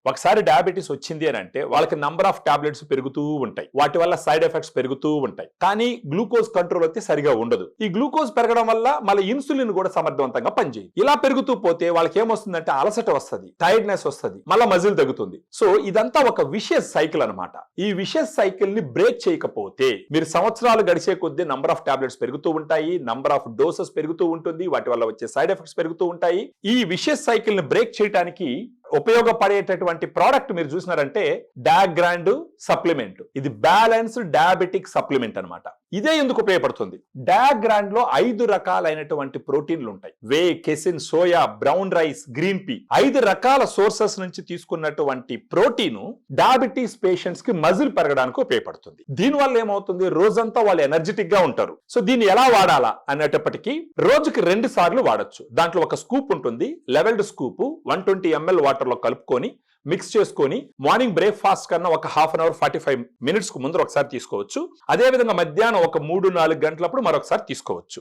ఒకసారి డయాబెటీస్ వచ్చింది అని అంటే వాళ్ళకి నంబర్ ఆఫ్ టాబ్లెట్స్ పెరుగుతూ ఉంటాయి, వాటి వల్ల సైడ్ ఎఫెక్ట్స్ పెరుగుతూ ఉంటాయి. కానీ గ్లూకోజ్ కంట్రోల్ అయితే సరిగా ఉండదు. ఈ గ్లూకోజ్ పెరగడం వల్ల మళ్ళీ ఇన్సులిన్ కూడా సమర్థవంతంగా పనిచేయదు. ఇలా పెరుగుతూ పోతే వాళ్ళకి ఏమొస్తుందంటే అలసట వస్తుంది, టైర్డ్నెస్ వస్తుంది, మళ్ళీ మజిల్ తగ్గుతుంది. సో ఇదంతా ఒక విషియస్ సైకిల్ అన్నమాట. ఈ విషియస్ సైకిల్ ని బ్రేక్ చేయకపోతే మీరు సంవత్సరాలు గడిచే కొద్దీ నంబర్ ఆఫ్ టాబ్లెట్స్ పెరుగుతూ ఉంటాయి, నంబర్ ఆఫ్ డోసెస్ పెరుగుతూ ఉంటుంది, వాటి వల్ల వచ్చే సైడ్ ఎఫెక్ట్స్ పెరుగుతూ ఉంటాయి. ఈ విషియస్ సైకిల్ ని బ్రేక్ చేయడానికి ఉపయోగపడేటటువంటి ప్రోడక్ట్ మీరు చూసినారంటే డాగ్రాండ్ సప్లిమెంట్. ఇది బ్యాలెన్స్డ్ డయాబెటిక్ సప్లిమెంట్ అన్నమాట. ఇదే ఎందుకు ఉపయోగపడుతుంది? డాగ్రాండ్ లో 5 రకాలైనటువంటి ప్రోటీన్లు ఉంటాయి. Whey, casein, soya, brown rice, green pea, 5 రకాల సోర్సెస్ నుంచి తీసుకున్నటువంటి ప్రోటీన్ డయాబెటీస్ పేషెంట్స్ కి మజిల్ పెరగడానికి ఉపయోగపడుతుంది. దీనివల్ల ఏమవుతుంది, రోజంతా వాళ్ళు ఎనర్జెటిక్ గా ఉంటారు. సో దీన్ని ఎలా వాడాలా అనేటప్పటికీ రోజుకి 2 సార్లు వాడొచ్చు. దాంట్లో ఒక స్కూప్ ఉంటుంది, లెవెల్డ్ స్కూప్ 120 ml వాటర్ లో కలుపుకొని మిక్స్ చేసుకొని మార్నింగ్ బ్రేక్ఫాస్ట్ కన్నా ఒక హాఫ్ అన్ అవర్ 45 minutes కు ముందు ఒకసారి తీసుకోవచ్చు. అదే విధంగా మధ్యాహ్నం ఒక 3-4 గంటలప్పుడు మరొకసారి తీసుకోవచ్చు.